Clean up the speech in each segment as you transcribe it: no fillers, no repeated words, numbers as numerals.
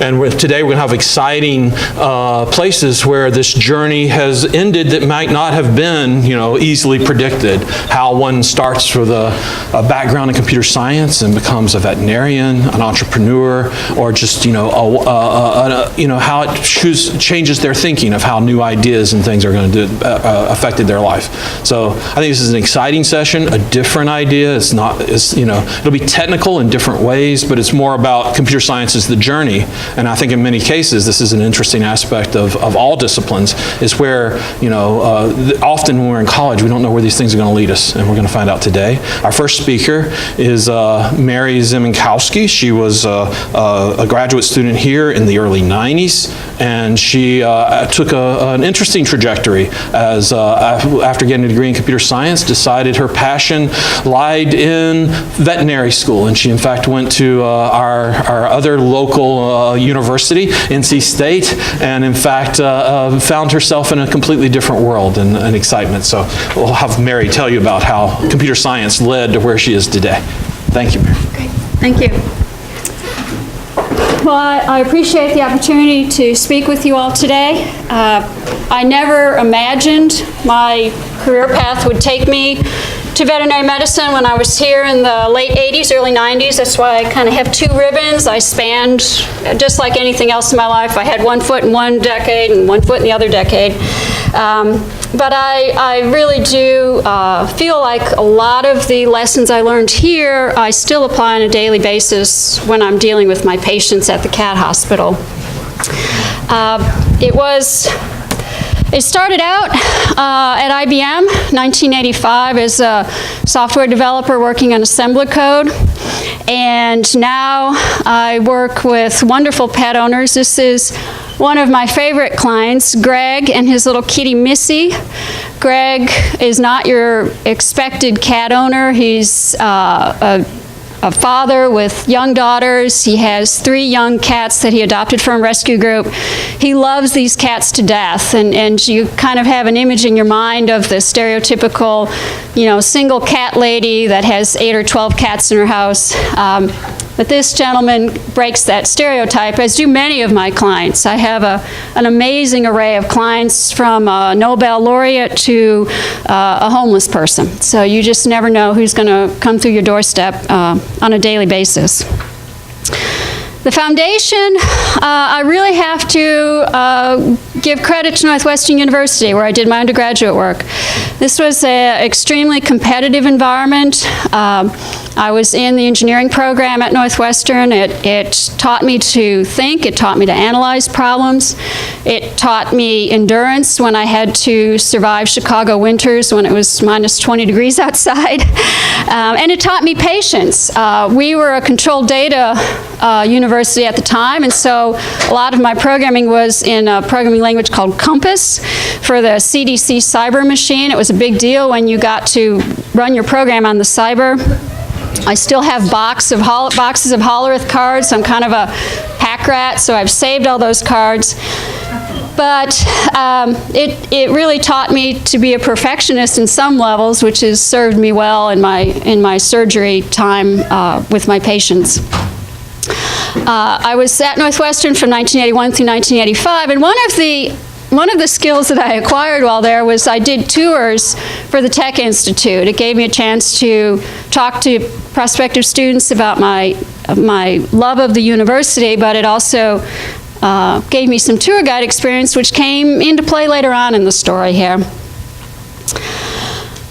And today we're going to have exciting places where this journey has ended that might not have been, easily predicted. How one starts with a background in computer science and becomes a veterinarian, an entrepreneur, or just, how it changes their thinking of how new ideas and things are going to affected their life. So I think this is an exciting session, a different idea. It'll be technical in different ways, but it's more about computer science as the journey. And I think in many cases, this is an interesting aspect of all disciplines, is where, often when we're in college, we don't know where these things are going to lead us, and we're going to find out today. Our first speaker is Mary Szymkowski. She was a graduate student here in the early 90s, and she took an interesting trajectory as after getting a degree in computer science, decided her passion lied in veterinary school, and she in fact went to our other local university, NC State, and in fact found herself in a completely different world and excitement. So we'll have Mary tell you about how computer science led to where she is today. Thank you, Mary. Great. Thank you. Well, I appreciate the opportunity to speak with you all today. I never imagined my career path would take me to veterinary medicine when I was here in the late 80s, early 90s. That's why I kind of have two ribbons. I spanned, just like anything else in my life, I had 1 foot in one decade and 1 foot in the other decade. But I really do feel like a lot of the lessons I learned here, I still apply on a daily basis when I'm dealing with my patients at the cat hospital. It started out at IBM, 1985, as a software developer working on assembler code. And now I work with wonderful pet owners. This is one of my favorite clients, Greg, and his little kitty, Missy. Greg is not your expected cat owner. He's a father with young daughters. He has 3 young cats that he adopted from a rescue group. He loves these cats to death, and you kind of have an image in your mind of the stereotypical, single cat lady that has 8 or 12 cats in her house. But this gentleman breaks that stereotype, as do many of my clients. I have an amazing array of clients, from a Nobel laureate to a homeless person. So you just never know who's going to come through your doorstep on a daily basis. The foundation, I really have to give credit to Northwestern University, where I did my undergraduate work. This was an extremely competitive environment. I was in the engineering program at Northwestern. It taught me to think. It taught me to analyze problems. It taught me endurance when I had to survive Chicago winters when it was minus 20 degrees outside. And it taught me patience. We were a controlled data university at the time, and so a lot of my programming was in a programming language called Compass for the CDC cyber machine. It was a big deal when you got to run your program on the cyber. I still have boxes of Hollerith cards. I'm kind of a pack rat, so I've saved all those cards. But it really taught me to be a perfectionist in some levels, which has served me well in my surgery time with my patients. I was at Northwestern from 1981 through 1985, and one of the skills that I acquired while there was I did tours for the Tech Institute. It gave me a chance to talk to prospective students about my love of the university, but it also gave me some tour guide experience, which came into play later on in the story here.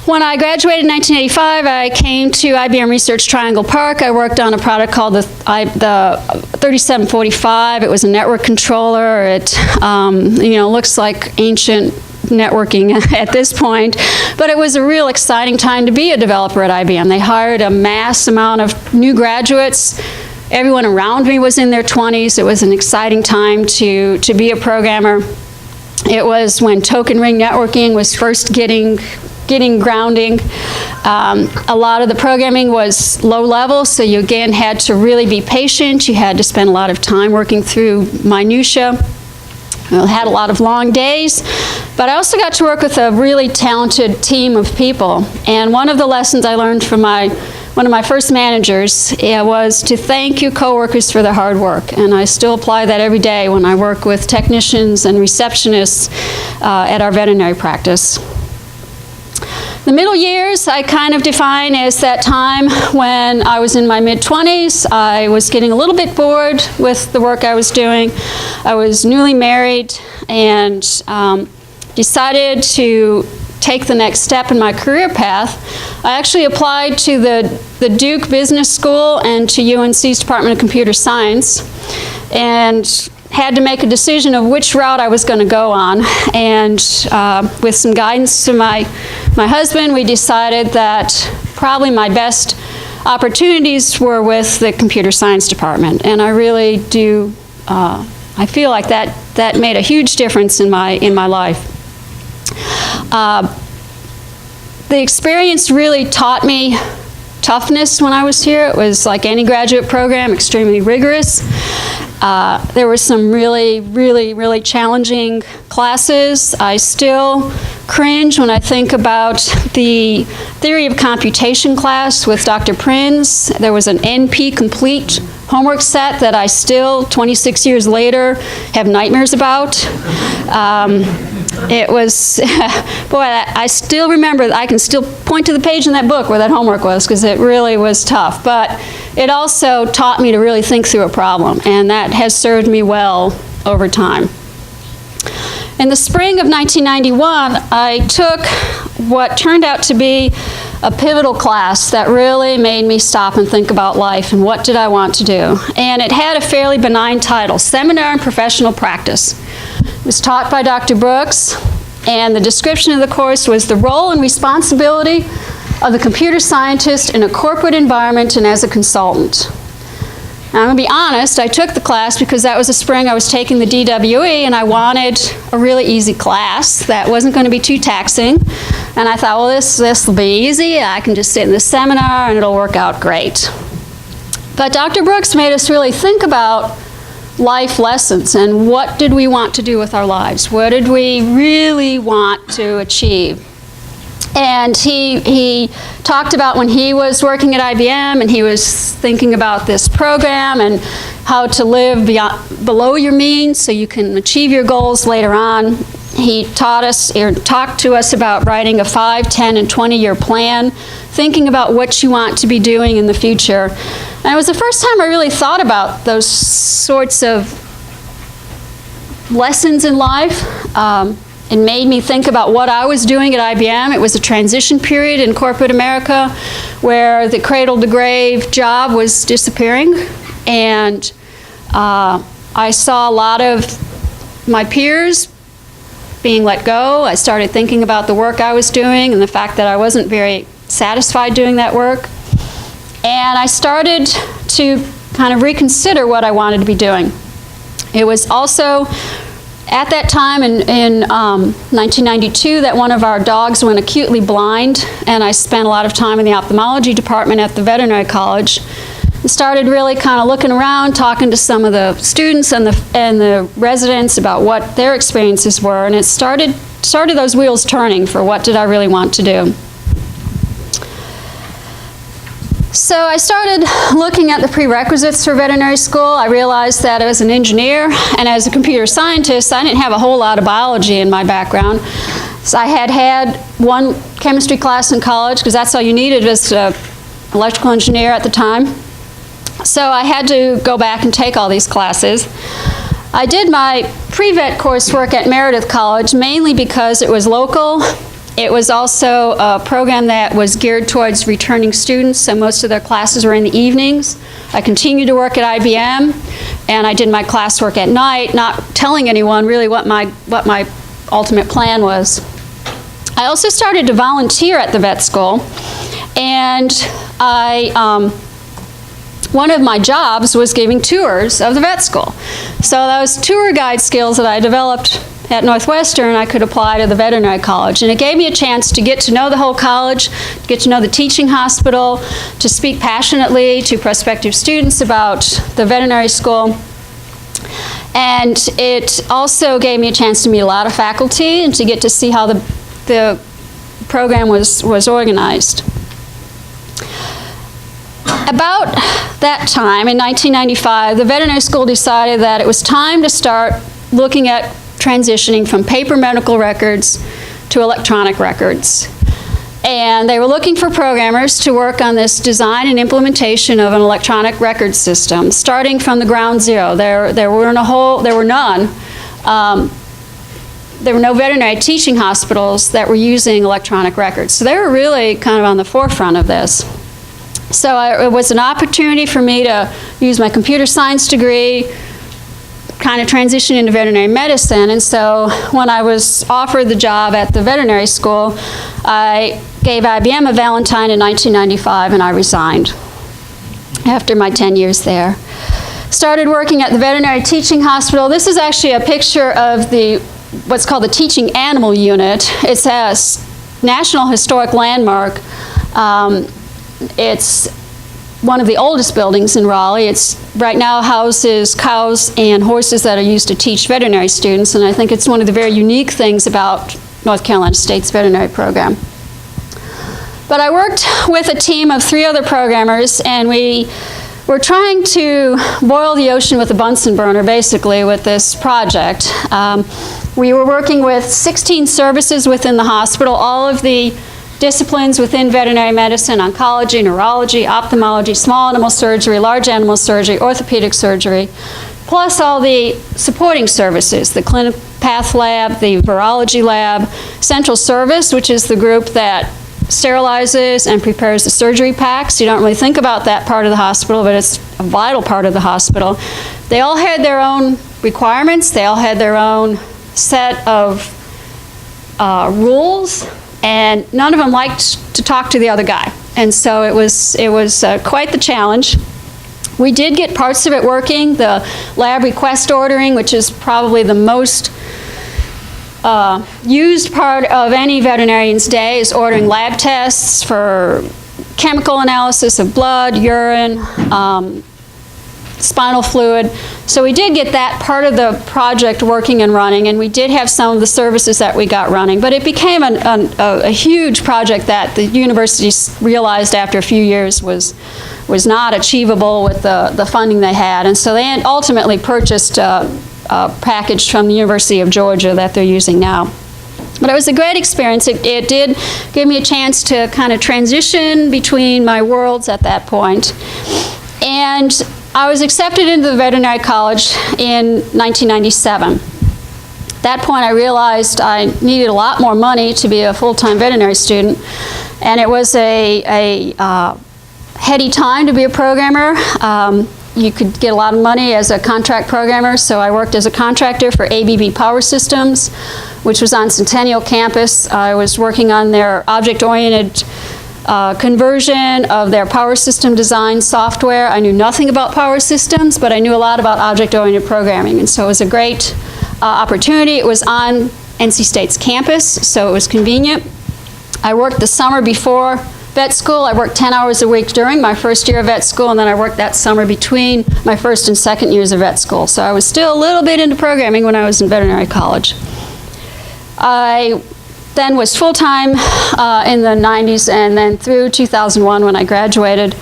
When I graduated in 1985, I came to IBM Research Triangle Park. I worked on a product called the 3745. It was a network controller. It looks like ancient networking at this point, but it was a real exciting time to be a developer at IBM. They hired a mass amount of new graduates. Everyone around me was in their 20s. It was an exciting time to be a programmer. It was when token ring networking was first getting grounding. A lot of the programming was low level, so you again had to really be patient. You had to spend a lot of time working through minutia. I had a lot of long days, but I also got to work with a really talented team of people. And one of the lessons I learned from my one of my first managers was to thank your coworkers for their hard work, and I still apply that every day when I work with technicians and receptionists at our veterinary practice. The middle years I kind of define as that time when I was in my mid-20s. I was getting a little bit bored with the work I was doing. I was newly married and decided to take the next step in my career path. I actually applied to the Duke Business School and to UNC's Department of Computer Science, and had to make a decision of which route I was going to go on. And with some guidance from my husband, we decided that probably my best opportunities were with the computer science department. And I really do, I feel like that made a huge difference in my life. The experience really taught me toughness when I was here. It was like any graduate program, extremely rigorous. There were some really challenging classes. I still cringe when I think about the theory of computation class with Dr. Prins. There was an NP complete homework set that I still, 26 years later, have nightmares about. It was, boy, I still remember, I can still point to the page in that book where that homework was, because it really was tough. But it also taught me to really think through a problem, and that has served me well over time. In the spring of 1991, I took what turned out to be a pivotal class that really made me stop and think about life and what did I want to do. And it had a fairly benign title, Seminar in Professional Practice. It was taught by Dr. Brooks, and the description of the course was the role and responsibility of the computer scientist in a corporate environment and as a consultant. Now, I'm going to be honest, I took the class because that was the spring I was taking the DWE, and I wanted a really easy class that wasn't going to be too taxing. And I thought, well, this will be easy. I can just sit in the seminar and it'll work out great. But Dr. Brooks made us really think about life lessons and what did we want to do with our lives? What did we really want to achieve? And he talked about when he was working at IBM and he was thinking about this program and how to live below your means so you can achieve your goals later on. He talked to us about writing a 5, 10, and 20-year plan, thinking about what you want to be doing in the future. And it was the first time I really thought about those sorts of lessons in life. It made me think about what I was doing at IBM. It was a transition period in corporate America where the cradle-to-grave job was disappearing. And I saw a lot of my peers being let go. I started thinking about the work I was doing and the fact that I wasn't very satisfied doing that work. And I started to kind of reconsider what I wanted to be doing. It was also at that time in 1992 that one of our dogs went acutely blind, and I spent a lot of time in the ophthalmology department at the veterinary college. I started really kind of looking around, talking to some of the students and the residents about what their experiences were, and it started those wheels turning for what did I really want to do. So I started looking at the prerequisites for veterinary school. I realized that as an engineer and as a computer scientist, I didn't have a whole lot of biology in my background. So I had one chemistry class in college because that's all you needed as an electrical engineer at the time. So I had to go back and take all these classes. I did my pre-vet coursework at Meredith College mainly because it was local. It was also a program that was geared towards returning students, so most of their classes were in the evenings. I continued to work at IBM, and I did my classwork at night, not telling anyone really what my ultimate plan was. I also started to volunteer at the vet school, and one of my jobs was giving tours of the vet school. So those tour guide skills that I developed at Northwestern, I could apply to the veterinary college. And it gave me a chance to get to know the whole college, to get to know the teaching hospital, to speak passionately to prospective students about the veterinary school. And it also gave me a chance to meet a lot of faculty and to get to see how the program was organized. about that time, in 1995, the veterinary school decided that it was time to start looking at transitioning from paper medical records to electronic records. And they were looking for programmers to work on this design and implementation of an electronic record system, starting from the ground zero. There were none. There were no veterinary teaching hospitals that were using electronic records. So they were really kind of on the forefront of this. So it was an opportunity for me to use my computer science degree, kind of transition into veterinary medicine. And so when I was offered the job at the veterinary school, I gave IBM a Valentine in 1995 and I resigned after my 10 years there. Started working at the veterinary teaching hospital. This is actually a picture of what's called the teaching animal unit. It's a National Historic Landmark. It's one of the oldest buildings in Raleigh. It's right now houses cows and horses that are used to teach veterinary students, and I think it's one of the very unique things about North Carolina State's veterinary program. But I worked with a team of 3 other programmers, and we were trying to boil the ocean with a Bunsen burner, basically, with this project. We were working with 16 services within the hospital, all of the disciplines within veterinary medicine: oncology, neurology, ophthalmology, small animal surgery, large animal surgery, orthopedic surgery, plus all the supporting services, the clinic path lab, the virology lab, central service, which is the group that sterilizes and prepares the surgery packs. You don't really think about that part of the hospital, but it's a vital part of the hospital. They all had their own requirements. They all had their own set of rules, and none of them liked to talk to the other guy. And so it was quite the challenge. We did get parts of it working. The lab request ordering, which is probably the most used part of any veterinarian's day, is ordering lab tests for chemical analysis of blood, urine, spinal fluid. So we did get that part of the project working and running, and we did have some of the services that we got running. But it became a huge project that the university realized after a few years was not achievable with the funding they had. And so they ultimately purchased a package from the University of Georgia that they're using now. But it was a great experience. It did give me a chance to kind of transition between my worlds at that point. And I was accepted into the veterinary college in 1997. At that point, I realized I needed a lot more money to be a full-time veterinary student, and it was a heady time to be a programmer. You could get a lot of money as a contract programmer, so I worked as a contractor for ABB Power Systems, which was on Centennial campus. I was working on their object-oriented conversion of their power system design software. I knew nothing about power systems, but I knew a lot about object-oriented programming, and so it was a great opportunity. It was on NC State's campus, so it was convenient. I worked the summer before vet school. I worked 10 hours a week during my first year of vet school, and then I worked that summer between my first and second years of vet school. So I was still a little bit into programming when I was in veterinary college. I then was full-time in the 90s, and then through 2001 when I graduated,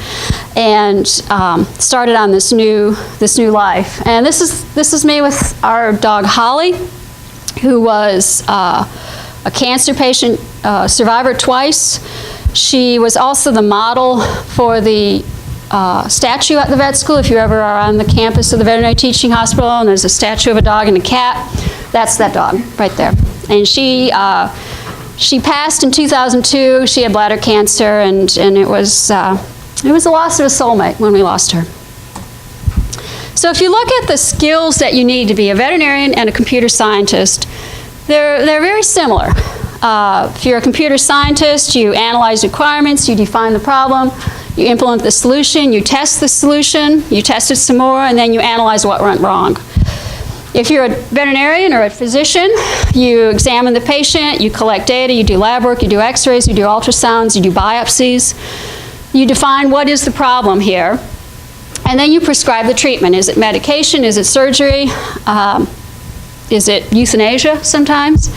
and started on this new life. And this is me with our dog Holly, who was a cancer patient, survivor twice. She was also the model for the statue at the vet school. If you ever are on the campus of the veterinary teaching hospital and there's a statue of a dog and a cat, that's that dog right there. And she passed in 2002. She had bladder cancer, and it was the loss of a soulmate when we lost her. So if you look at the skills that you need to be a veterinarian and a computer scientist, they're very similar. If you're a computer scientist, you analyze requirements, you define the problem, you implement the solution, you test the solution, you test it some more, and then you analyze what went wrong. If you're a veterinarian or a physician, you examine the patient, you collect data, you do lab work, you do x-rays, you do ultrasounds, you do biopsies. You define what is the problem here, and then you prescribe the treatment. Is it medication? Is it surgery? Is it euthanasia sometimes?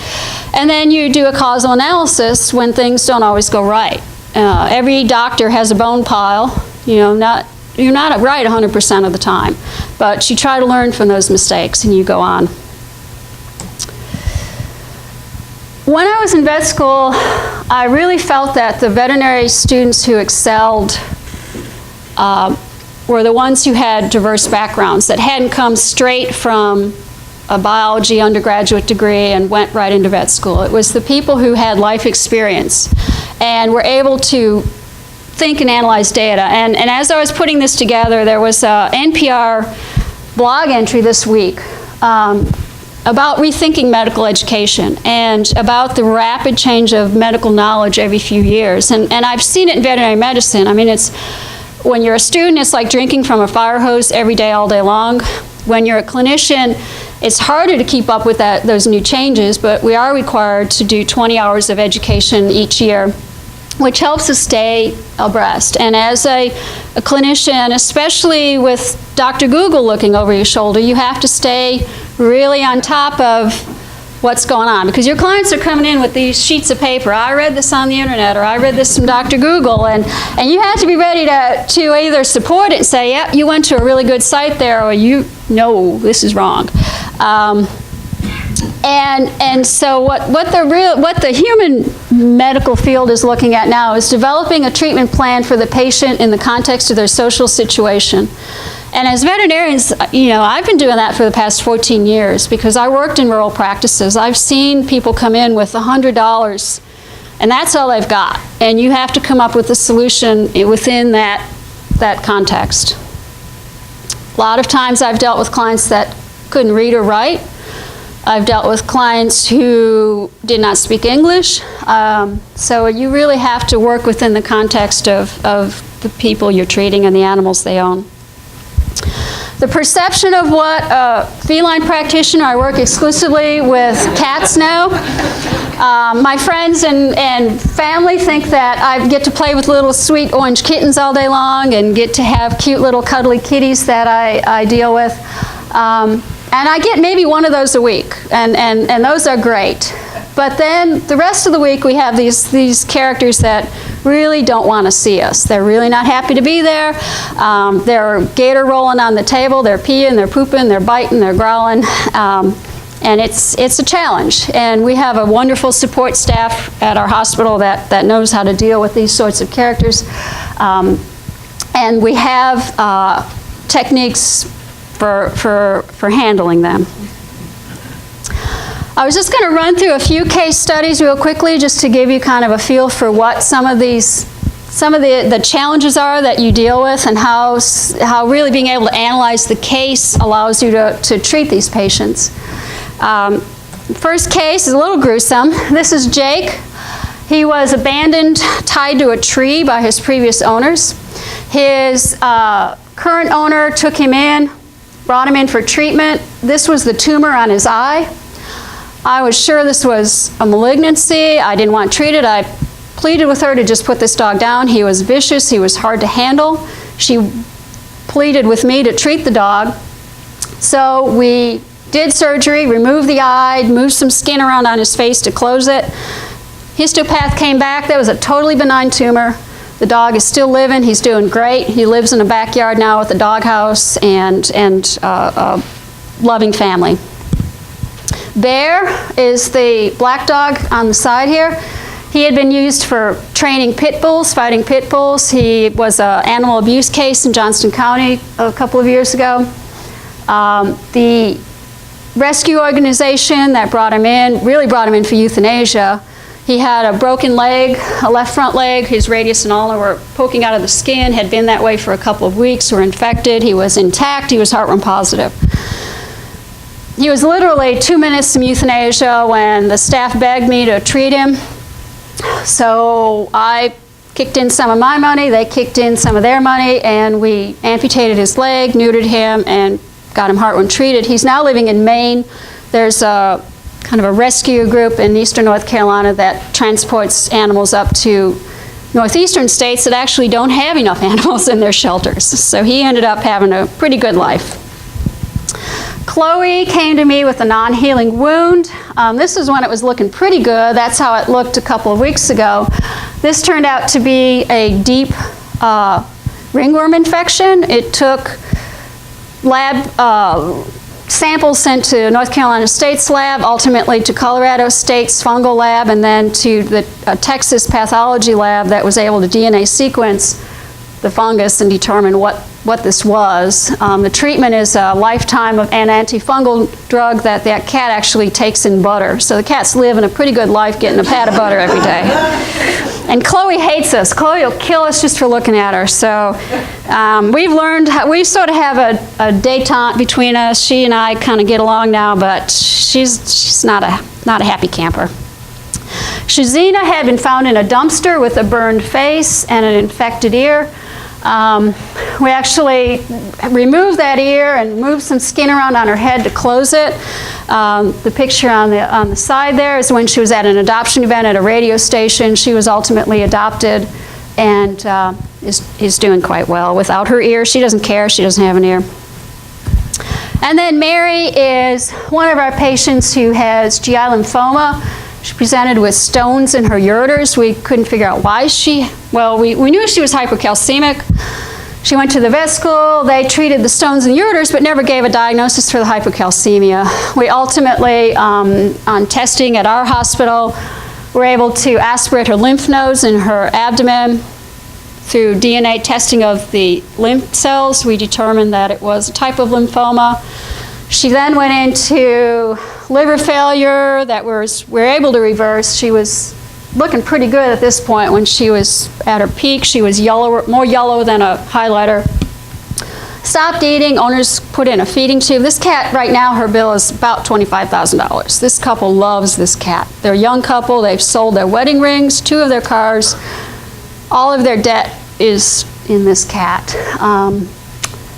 And then you do a causal analysis when things don't always go right. Every doctor has a bone pile you're not right 100% of the time, but you try to learn from those mistakes and you go on. When I was in vet school, I really felt that the veterinary students who excelled were the ones who had diverse backgrounds, that hadn't come straight from a biology undergraduate degree and went right into vet school. It was the people who had life experience and were able to think and analyze data. And as I was putting this together, there was an NPR blog entry this week about rethinking medical education and about the rapid change of medical knowledge every few years. And I've seen it in veterinary medicine. I mean, when you're a student, it's like drinking from a fire hose every day, all day long. When you're a clinician, it's harder to keep up with those new changes, but we are required to do 20 hours of education each year, which helps us stay abreast. And as a clinician, especially with Dr. Google looking over your shoulder, you have to stay really on top of what's going on, because your clients are coming in with these sheets of paper. I read this on the internet, or I read this from Dr. Google, and you have to be ready to either support it and say, yep, you went to a really good site there, or no, this is wrong. And so what the human medical field is looking at now is developing a treatment plan for the patient in the context of their social situation. And as veterinarians, I've been doing that for the past 14 years because I worked in rural practices. I've seen people come in with $100 and that's all they've got. And you have to come up with a solution within that context. A lot of times I've dealt with clients that couldn't read or write. I've dealt with clients who did not speak English. So you really have to work within the context of the people you're treating and the animals they own. The perception of what a feline practitioner, I work exclusively with cats now. My friends and family think that I get to play with little sweet orange kittens all day long and get to have cute little cuddly kitties that I deal with. And I get maybe one of those a week, and those are great. But then the rest of the week we have these characters that really don't want to see us. They're really not happy to be there. They're gator rolling on the table, they're peeing, they're pooping, they're biting, they're growling. And it's a challenge. And we have a wonderful support staff at our hospital that knows how to deal with these sorts of characters. And we have techniques for handling them. I was just going to run through a few case studies real quickly just to give you kind of a feel for what some of the challenges are that you deal with and how really being able to analyze the case allows you to treat these patients. First case is a little gruesome. This is Jake. He was abandoned, tied to a tree by his previous owners. His current owner took him in, brought him in for treatment. This was the tumor on his eye. I was sure this was a malignancy. I didn't want treated. I pleaded with her to just put this dog down. He was vicious. He was hard to handle. She pleaded with me to treat the dog. So we did surgery, removed the eye, moved some skin around on his face to close it. Histopath came back. That was a totally benign tumor. The dog is still living. He's doing great. He lives in a backyard now with a doghouse and a loving family. Bear is the black dog on the side here. He had been used for training pit bulls, fighting pit bulls. He was an animal abuse case in Johnston County a couple of years ago. The rescue organization that brought him in really brought him in for euthanasia. He had a broken leg, a left front leg. His radius and ulna were poking out of the skin, had been that way for a couple of weeks, were infected. He was intact. He was heartworm positive. He was literally 2 minutes from euthanasia when the staff begged me to treat him. So I kicked in some of my money, they kicked in some of their money, and we amputated his leg, neutered him, and got him heartworm treated. He's now living in Maine. There's a kind of a rescue group in eastern North Carolina that transports animals up to northeastern states that actually don't have enough animals in their shelters. So he ended up having a pretty good life. Chloe came to me with a non-healing wound. This is when it was looking pretty good. That's how it looked a couple of weeks ago. This turned out to be a deep ringworm infection. It took lab samples sent to North Carolina State's lab, ultimately to Colorado State's fungal lab, and then to the Texas pathology lab that was able to DNA sequence the fungus and determine what this was. The treatment is a lifetime of an antifungal drug that cat actually takes in butter. So the cats live in a pretty good life getting a pat of butter every day. And Chloe hates us. Chloe will kill us just for looking at her. So we've learned, we sort of have a detente between us. She and I kind of get along now, but she's not a happy camper. Shazina had been found in a dumpster with a burned face and an infected ear. We actually removed that ear and moved some skin around on her head to close it. The picture on the side there is when she was at an adoption event at a radio station. She was ultimately adopted and is doing quite well without her ear. She doesn't care. She doesn't have an ear. And then Mary is one of our patients who has GI lymphoma. She presented with stones in her ureters. We couldn't figure out why we knew she was hypocalcemic. She went to the vet school. They treated the stones in the ureters, but never gave a diagnosis for the hypocalcemia. We ultimately, on testing at our hospital, were able to aspirate her lymph nodes and her abdomen. Through DNA testing of the lymph cells, we determined that it was a type of lymphoma. She then went into liver failure that we were able to reverse. She was looking pretty good at this point. When she was at her peak, she was more yellow than a highlighter. Stopped eating. Owners put in a feeding tube. This cat right now, her bill is about $25,000. This couple loves this cat. They're a young couple. They've sold their wedding rings, 2 of their cars. All of their debt is in this cat.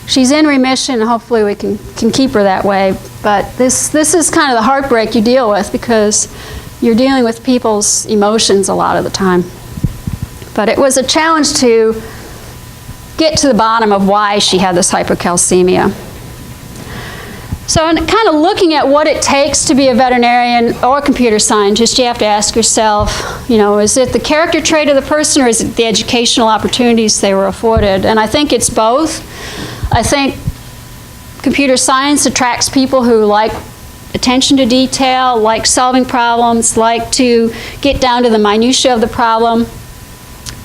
She's in remission, and hopefully we can keep her that way. But this is kind of the heartbreak you deal with, because you're dealing with people's emotions a lot of the time. But it was a challenge to get to the bottom of why she had this hypocalcemia. So in kind of looking at what it takes to be a veterinarian or a computer scientist, you have to ask yourself, is it the character trait of the person, or is it the educational opportunities they were afforded? And I think it's both. I think computer science attracts people who like attention to detail, like solving problems, like to get down to the minutiae of the problem.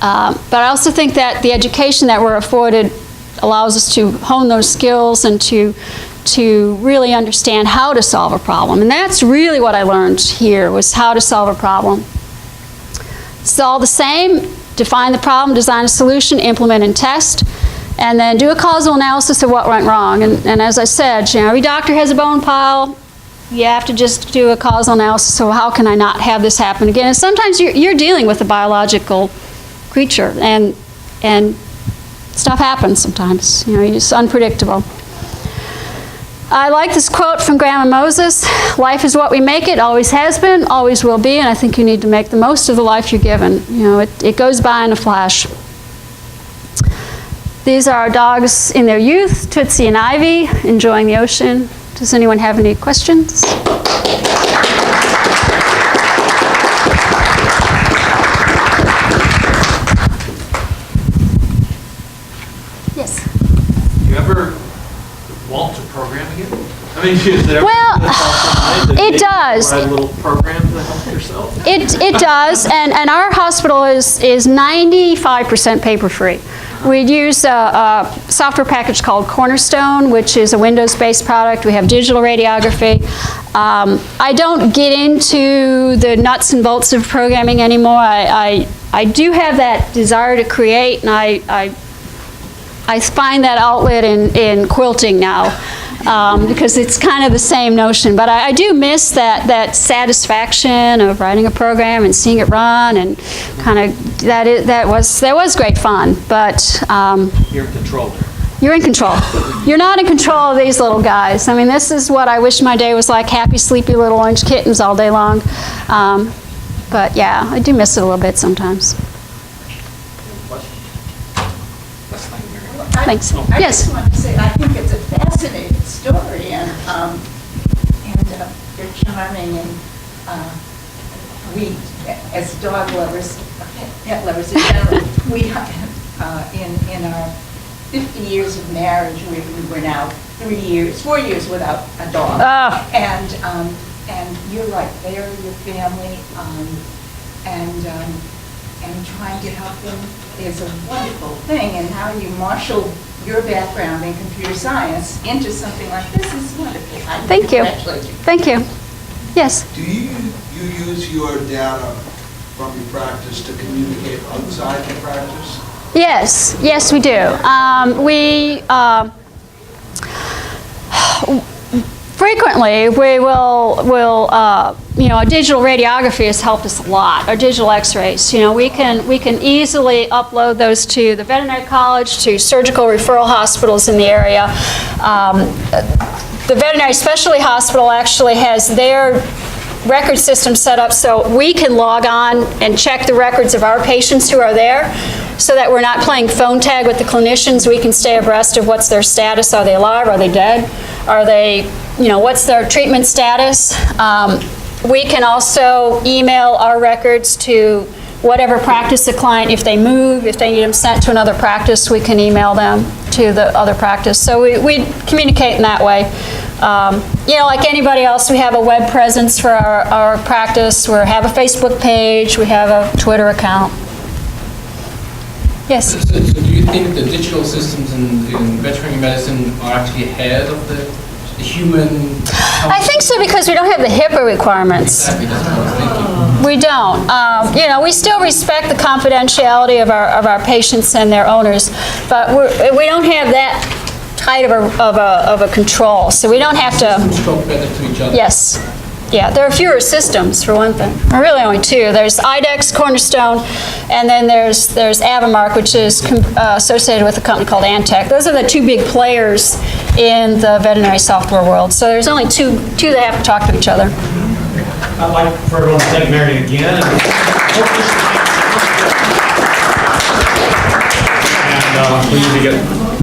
But I also think that the education that we're afforded allows us to hone those skills and to really understand how to solve a problem. And that's really what I learned here, was how to solve a problem. It's all the same. Define the problem, design a solution, implement and test, and then do a causal analysis of what went wrong. And as I said, every doctor has a bone pile. You have to just do a causal analysis. So how can I not have this happen again? And sometimes you're dealing with a biological creature, and stuff happens sometimes. It's unpredictable. I like this quote from Grandma Moses: "Life is what we make it, always has been, always will be," and I think you need to make the most of the life you're given. It goes by in a flash. These are our dogs in their youth, Tootsie and Ivy, enjoying the ocean. Does anyone have any questions? Yes. Do you ever want to program again? I mean, is there it does. Write a little program to help yourself? It does, and our hospital is 95% paper-free. We'd use a software package called Cornerstone, which is a Windows-based product. We have digital radiography. I don't get into the nuts and bolts of programming anymore. I do have that desire to create, and I find that outlet in quilting now, because it's kind of the same notion. But I do miss that satisfaction of writing a program and seeing it run, and kind of that was great fun. But you're in control there. You're in control. You're not in control of these little guys. I mean, this is what I wish my day was like: happy, sleepy little orange kittens all day long. But yeah, I do miss it a little bit sometimes. Thanks. I Yes. just want to say, I think it's a fascinating story, and you're charming, and we, as dog lovers, pet lovers in general, we in our 50 years of marriage, we were now 4 years without a dog. Ah. And you're right, they are your family, and trying to help them is a wonderful thing, and how you marshal your background in computer science into something like this is wonderful. I Thank you. congratulate you. Thank you. Yes. Do you use your data from your practice to communicate outside the practice? Yes, yes, we do. Frequently, we will a digital radiography has helped us a lot, or digital x-rays. We can easily upload those to the veterinary college, to surgical referral hospitals in the area. The veterinary specialty hospital actually has their record system set up so we can log on and check the records of our patients who are there, so that we're not playing phone tag with the clinicians. We can stay abreast of what's their status. Are they alive? Are they dead? Are they, what's their treatment status? We can also email our records to whatever practice the client, if they move, if they need them sent to another practice, we can email them to the other practice. So we communicate in that way. Like anybody else, we have a web presence for our practice. We have a Facebook page. We have a Twitter account. Yes? So do you think the digital systems in veterinary medicine are actually ahead of the human? I think so, because we don't have the HIPAA requirements. Exactly, that's what I was thinking. We don't. We still respect the confidentiality of our patients and their owners, but we don't have that tight of a control, so we don't have to. Systems talk better to each other. Yes. Yeah, there are fewer systems, for one thing. Or really only two. There's IDEX, Cornerstone, and then there's Avamark, which is associated with a company called Antech. Those are the two big players in the veterinary software world. So there's only two that have to talk to each other. I'd like for everyone to thank Mary again. And we need to get